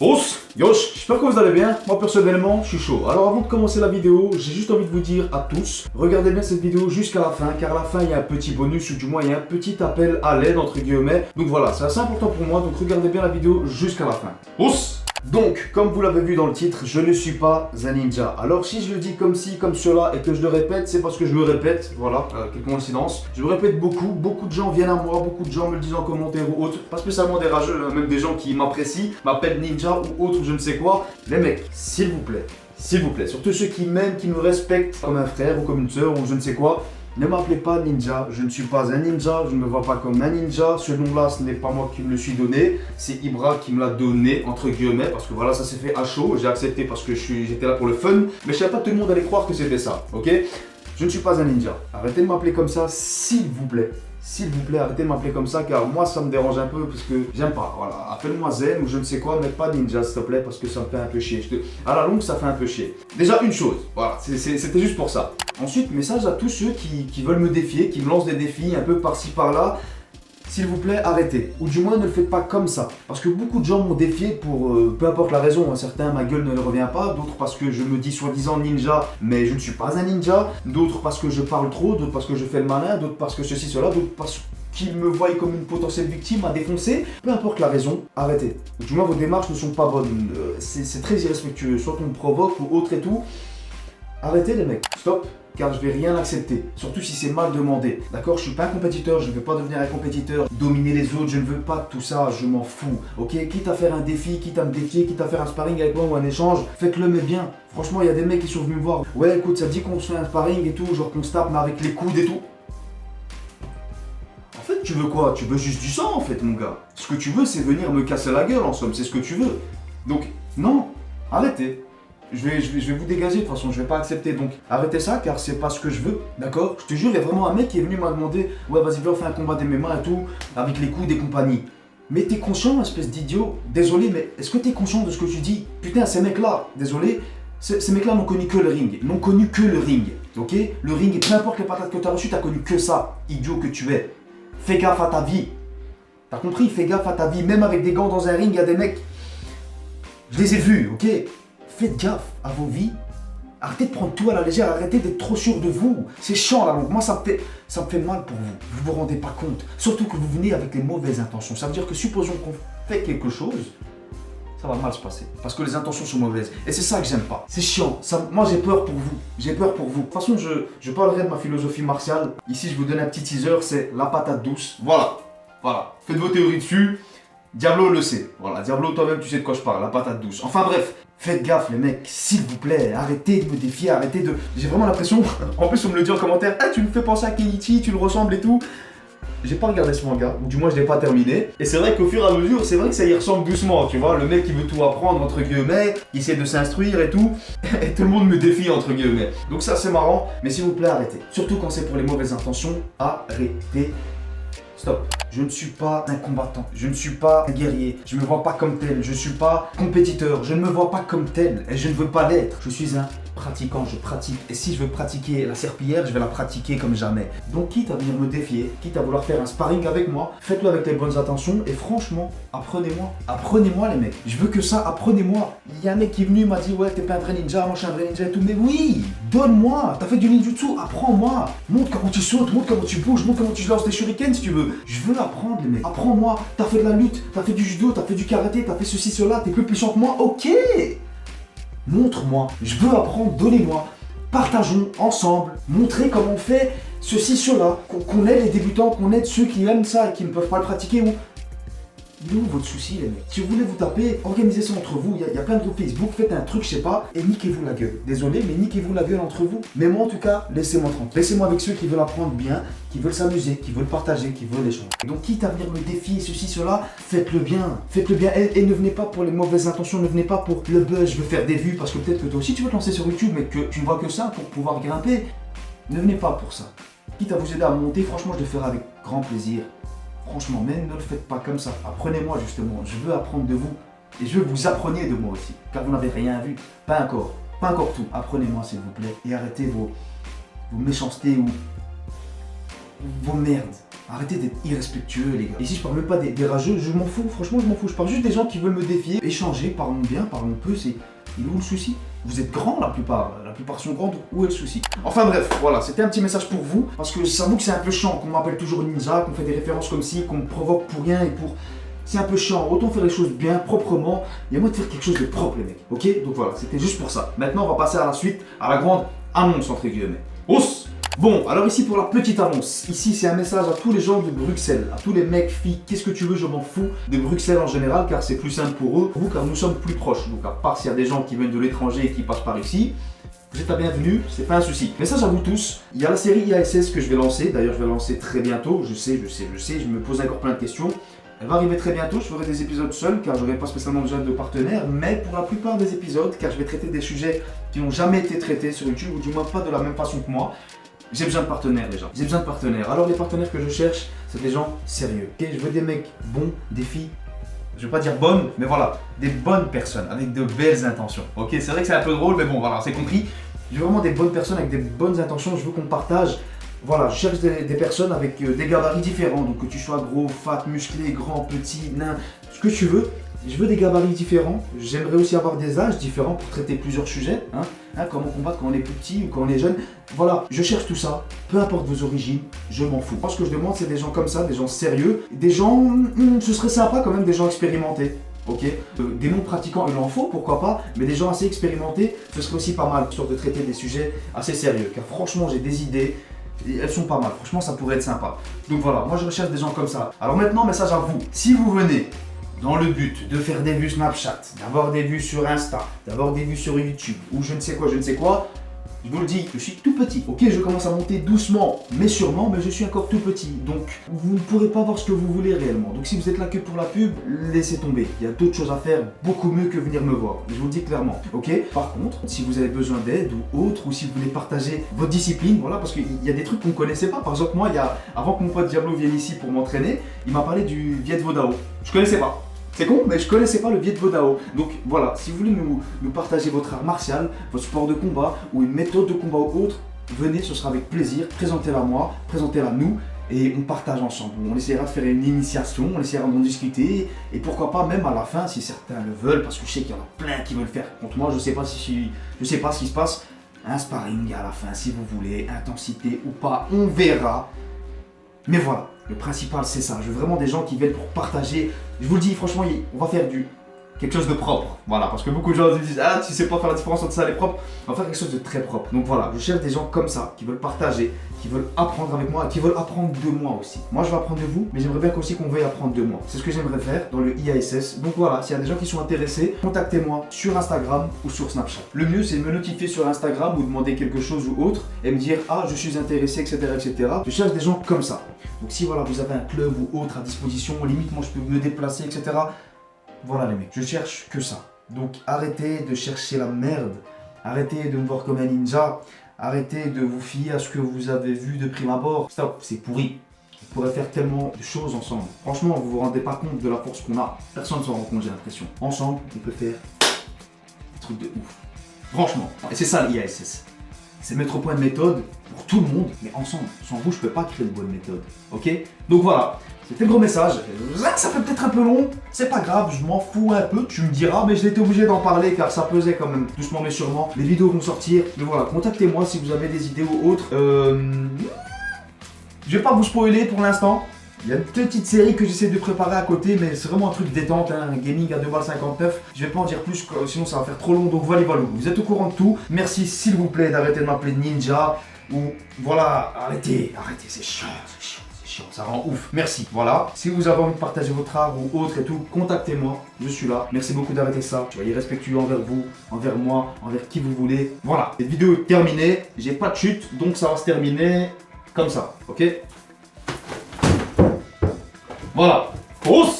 Os, yosh, j'espère que vous allez bien. Moi personnellement, je suis chaud. Alors avant de commencer la vidéo, j'ai juste envie de vous dire à tous, regardez bien cette vidéo jusqu'à la fin, car à la fin il y a un petit bonus, ou du moins il y a un petit appel à l'aide entre guillemets. Donc voilà, c'est assez important pour moi, donc regardez bien la vidéo jusqu'à la fin. Os. Donc, comme vous l'avez vu dans le titre, je ne suis pas un ninja. Alors si je le dis comme ci, comme cela, et que je le répète, c'est parce que je le répète, voilà, quelle coïncidence. Je le répète beaucoup de gens viennent à moi, beaucoup de gens me le disent en commentaire ou autre, pas spécialement des rageux, hein, même des gens qui m'apprécient, m'appellent ninja ou autre, ou je ne sais quoi. Les mecs, s'il vous plaît, surtout ceux qui m'aiment, qui me respectent comme un frère ou comme une soeur ou je ne sais quoi, ne m'appelez pas ninja, je ne suis pas un ninja, je ne me vois pas comme un ninja, ce nom-là, ce n'est pas moi qui me le suis donné, c'est Ibra qui me l'a donné, entre guillemets, parce que voilà, ça s'est fait à chaud, j'ai accepté parce que j'étais là pour le fun, mais je savais pas que tout le monde allait croire que c'était ça, ok? Je ne suis pas un ninja, arrêtez de m'appeler comme ça, s'il vous plaît. S'il vous plaît, arrêtez de m'appeler comme ça, car moi ça me dérange un peu parce que j'aime pas. Voilà, appelle-moi Zen ou je ne sais quoi, mais pas ninja s'il te plaît, parce que ça me fait un peu chier. À la longue, ça fait un peu chier. Déjà une chose, voilà, c'était juste pour ça. Ensuite, message à tous ceux qui veulent me défier, qui me lancent des défis un peu par-ci par-là. S'il vous plaît, arrêtez. Ou du moins, ne le faites pas comme ça. Parce que beaucoup de gens m'ont défié pour peu importe la raison. Certains, ma gueule ne leur revient pas. D'autres parce que je me dis soi-disant ninja, mais je ne suis pas un ninja. D'autres parce que je parle trop. D'autres parce que je fais le malin. D'autres parce que ceci, cela. D'autres parce qu'ils me voient comme une potentielle victime à défoncer. Peu importe la raison, arrêtez. Ou du moins, vos démarches ne sont pas bonnes. C'est très irrespectueux. Soit on me provoque ou autre et tout. Arrêtez les mecs. Stop. Car je vais rien accepter, surtout si c'est mal demandé. D'accord, je suis pas un compétiteur, je ne veux pas devenir un compétiteur, dominer les autres, je ne veux pas tout ça, je m'en fous. Ok, quitte à faire un défi, quitte à me défier, quitte à faire un sparring avec moi ou un échange, faites-le mais bien. Franchement, il y a des mecs qui sont venus me voir. Ouais, écoute, ça dit qu'on se fait un sparring et tout, genre qu'on se tape mais avec les coudes et tout. En fait, tu veux quoi? Tu veux juste du sang en fait, mon gars. Ce que tu veux, c'est venir me casser la gueule en somme, c'est ce que tu veux. Donc, non, arrêtez. Je vais vous dégager de toute façon, je vais pas accepter, donc arrêtez ça car c'est pas ce que je veux, d'accord? Je te jure, il y a vraiment un mec qui est venu m'a demandé ouais vas-y viens on fait un combat MMA et tout, avec les coups et compagnie. Mais t'es conscient, espèce d'idiot? Désolé, mais est-ce que t'es conscient de ce que tu dis? Putain, ces mecs-là, désolé, ces mecs-là n'ont connu que le ring, n'ont connu que le ring, ok? Le ring, et peu importe les patates que t'as reçues, t'as connu que ça, idiot que tu es. Fais gaffe à ta vie. T'as compris? Fais gaffe à ta vie, même avec des gants dans un ring, il y a des mecs... Je les ai vus, ok? Faites gaffe à vos vies. Arrêtez de prendre tout à la légère. Arrêtez d'être trop sûr de vous. C'est chiant là. Donc moi, ça me fait mal pour vous. Vous vous rendez pas compte. Surtout que vous venez avec les mauvaises intentions. Ça veut dire que supposons qu'on fait quelque chose, ça va mal se passer. Parce que les intentions sont mauvaises. Et c'est ça que j'aime pas. C'est chiant. Moi, j'ai peur pour vous. J'ai peur pour vous. De toute façon, je parlerai de ma philosophie martiale. Ici, je vous donne un petit teaser. C'est la patate douce. Voilà. Faites vos théories dessus. Diablo le sait. Voilà, Diablo, toi-même, tu sais de quoi je parle, la patate douce. Enfin bref, faites gaffe les mecs, s'il vous plaît, arrêtez de me défier, arrêtez de... J'ai vraiment l'impression, en plus on me le dit en commentaire, ah tu me fais penser à Kenichi, tu le ressembles et tout. J'ai pas regardé ce manga, ou du moins je l'ai pas terminé. Et c'est vrai qu'au fur et à mesure, c'est vrai que ça y ressemble doucement, tu vois. Le mec qui veut tout apprendre, entre guillemets, il essaie de s'instruire et tout. Et tout le monde me défie, entre guillemets. Donc ça c'est marrant, mais s'il vous plaît, arrêtez. Surtout quand c'est pour les mauvaises intentions, arrêtez. Stop. Je ne suis pas un combattant, je ne suis pas un guerrier, je ne me vois pas comme tel, je ne suis pas compétiteur, je ne me vois pas comme tel et je ne veux pas l'être. Je suis un pratiquant, je pratique et si je veux pratiquer la serpillière, je vais la pratiquer comme jamais. Donc quitte à venir me défier, quitte à vouloir faire un sparring avec moi, faites-le avec les bonnes intentions et franchement, apprenez-moi les mecs. Je veux que ça, apprenez-moi. Il y a un mec qui est venu, il m'a dit ouais t'es pas un vrai ninja, moi je suis un vrai ninja et tout, mais oui, donne-moi, t'as fait du ninjutsu, apprends-moi, montre comment tu sautes, montre comment tu bouges, montre comment tu lances des shurikens si tu veux. Je veux apprendre les mecs, apprends-moi, t'as fait de la lutte, t'as fait du judo, t'as fait du karaté, t'as fait ceci, cela, t'es plus puissant que moi, ok. Montre-moi, je veux apprendre, donnez-moi, partageons ensemble, montrez comment on fait ceci, cela, qu'on aide les débutants, qu'on aide ceux qui aiment ça et qui ne peuvent pas le pratiquer ou... Il est où votre souci les mecs? Si vous voulez vous taper, organisez ça entre vous, il y a plein de groupes Facebook, faites un truc, je sais pas, et niquez-vous la gueule. Désolé, mais niquez-vous la gueule entre vous. Mais moi en tout cas, laissez-moi tranquille. Laissez-moi avec ceux qui veulent apprendre bien, qui veulent s'amuser, qui veulent partager, qui veulent échanger. Donc quitte à venir me défier, ceci, cela, faites-le bien. Faites-le bien et ne venez pas pour les mauvaises intentions, ne venez pas pour le buzz, je veux faire des vues, parce que peut-être que toi aussi tu veux te lancer sur YouTube, mais que tu ne vois que ça pour pouvoir grimper. Ne venez pas pour ça. Quitte à vous aider à monter, franchement je le ferai avec grand plaisir. Franchement, même ne le faites pas comme ça. Apprenez-moi justement. Je veux apprendre de vous. Et je veux que vous appreniez de moi aussi. Car vous n'avez rien vu. Pas encore. Pas encore tout. Apprenez-moi s'il vous plaît. Et arrêtez vos méchancetés ou vos merdes. Arrêtez d'être irrespectueux, les gars. Ici, je parle même pas des rageux, je m'en fous, franchement, je m'en fous. Je parle juste des gens qui veulent me défier, échanger, parlons bien, parlons peu, c'est... Il est où le souci? Vous êtes grands, la plupart sont grandes, où est le souci? Enfin bref, voilà, c'était un petit message pour vous, parce que j'avoue que c'est un peu chiant qu'on m'appelle toujours ninja, qu'on fait des références comme ci, qu'on me provoque pour rien et pour... C'est un peu chiant, autant faire les choses bien, proprement, il y a moyen de faire quelque chose de propre, les mecs, ok? Donc voilà, c'était juste pour ça. Maintenant, on va passer à la suite, à la grande annonce, entre guillemets. Os! Bon, alors ici pour la petite annonce, ici c'est un message à tous les gens de Bruxelles, à tous les mecs, filles, qu'est-ce que tu veux, je m'en fous, de Bruxelles en général, car c'est plus simple pour eux, car nous sommes plus proches. Donc à part s'il y a des gens qui viennent de l'étranger et qui passent par ici, vous êtes la bienvenue, c'est pas un souci. Message à vous tous, il y a la série IASS que je vais lancer, d'ailleurs je vais la lancer très bientôt, je sais, je me pose encore plein de questions. Elle va arriver très bientôt, je ferai des épisodes seuls car je n'aurai pas spécialement besoin de partenaires, mais pour la plupart des épisodes, car je vais traiter des sujets qui n'ont jamais été traités sur YouTube, ou du moins pas de la même façon que moi, j'ai besoin de partenaires déjà. J'ai besoin de partenaires. Alors les partenaires que je cherche, c'est des gens sérieux. Ok, je veux des mecs bons, des filles, je veux pas dire bonnes, mais voilà, des bonnes personnes avec de belles intentions. Ok, c'est vrai que c'est un peu drôle, mais bon voilà, c'est compris. Je veux vraiment des bonnes personnes avec des bonnes intentions, je veux qu'on partage. Voilà, je cherche des personnes avec des gabarits différents, donc que tu sois gros, fat, musclé, grand, petit, nain, ce que tu veux. Je veux des gabarits différents, j'aimerais aussi avoir des âges différents pour traiter plusieurs sujets, comment combattre quand on est plus petit ou quand on est jeune. Voilà, je cherche tout ça, peu importe vos origines, je m'en fous. Moi ce que je demande c'est des gens comme ça, des gens sérieux, des gens, ce serait sympa quand même, des gens expérimentés. Ok, des non-pratiquants, il en faut, pourquoi pas, mais des gens assez expérimentés, ce serait aussi pas mal, histoire de traiter des sujets assez sérieux, car franchement j'ai des idées, et elles sont pas mal, franchement ça pourrait être sympa. Donc voilà, moi je recherche des gens comme ça. Alors maintenant, message à vous, si vous venez dans le but de faire des vues Snapchat, d'avoir des vues sur Insta, d'avoir des vues sur YouTube, ou je ne sais quoi, je vous le dis, je suis tout petit. Ok, je commence à monter doucement, mais sûrement, mais je suis encore tout petit. Donc, vous ne pourrez pas voir ce que vous voulez réellement. Donc, si vous êtes là que pour la pub, laissez tomber. Il y a d'autres choses à faire, beaucoup mieux que venir me voir. Je vous le dis clairement. Ok. Par contre, si vous avez besoin d'aide ou autre, ou si vous voulez partager votre discipline, voilà, parce qu'il y a des trucs qu'on ne connaissait pas. Par exemple, moi, avant que mon pote Diablo vienne ici pour m'entraîner, il m'a parlé du Viet Vo Dao. Je connaissais pas. C'est con, mais je connaissais pas le Viet Vo Dao. Donc voilà, si vous voulez nous partager votre art martial, votre sport de combat ou une méthode de combat ou autre, venez, ce sera avec plaisir. Présentez-la à moi, présentez-la à nous et on partage ensemble. On essaiera de faire une initiation, on essaiera d'en discuter et pourquoi pas même à la fin si certains le veulent, parce que je sais qu'il y en a plein qui veulent faire contre moi. Je sais pas ce qui se passe. Un sparring à la fin si vous voulez, intensité ou pas, on verra. Mais voilà, le principal c'est ça, je veux vraiment des gens qui viennent pour partager. Je vous le dis franchement, on va faire quelque chose de propre. Voilà, parce que beaucoup de gens se disent ah tu sais pas faire la différence entre ça et propre. On va faire quelque chose de très propre. Donc voilà, je cherche des gens comme ça, qui veulent partager, qui veulent apprendre avec moi, qui veulent apprendre de moi aussi. Moi je vais apprendre de vous, mais j'aimerais bien aussi qu'on veuille apprendre de moi. C'est ce que j'aimerais faire dans le IASS. Donc voilà, s'il y a des gens qui sont intéressés, contactez-moi sur Instagram ou sur Snapchat. Le mieux c'est de me notifier sur Instagram ou demander quelque chose ou autre et me dire ah je suis intéressé, etc. etc. Je cherche des gens comme ça. Donc si voilà, vous avez un club ou autre à disposition, limite moi je peux me déplacer, etc. Voilà les mecs, je cherche que ça. Donc arrêtez de chercher la merde, arrêtez de me voir comme un ninja, arrêtez de vous fier à ce que vous avez vu de prime abord. Stop, c'est pourri. On pourrait faire tellement de choses ensemble. Franchement, vous vous rendez pas compte de la force qu'on a. Personne ne s'en rend compte, j'ai l'impression. Ensemble, on peut faire des trucs de ouf. Franchement. Et c'est ça l'IASS. C'est mettre au point une méthode pour tout le monde, mais ensemble. Sans vous, je peux pas créer une bonne méthode. Ok? Donc voilà. C'était le gros message. Là, ça fait peut-être un peu long. C'est pas grave, je m'en fous un peu. Tu me diras, mais je l'étais obligé d'en parler car ça pesait quand même. Doucement mais sûrement. Les vidéos vont sortir. Mais voilà, contactez-moi si vous avez des idées ou autres. Je vais pas vous spoiler pour l'instant. Il y a une petite série que j'essaie de préparer à côté, mais c'est vraiment un truc détente, un gaming à 2,59 $. Je vais pas en dire plus, sinon ça va faire trop long. Donc voilà, vous êtes au courant de tout. Merci s'il vous plaît d'arrêter de m'appeler ninja. Ou voilà, arrêtez, c'est chiant. Ça rend ouf. Merci. Voilà. Si vous avez envie de partager votre art ou autre et tout, contactez-moi. Je suis là. Merci beaucoup d'arrêter ça. Soyez respectueux envers vous, envers moi, envers qui vous voulez. Voilà. Cette vidéo est terminée. J'ai pas de chute, donc ça va se terminer comme ça. Ok? Voilà. Pousse!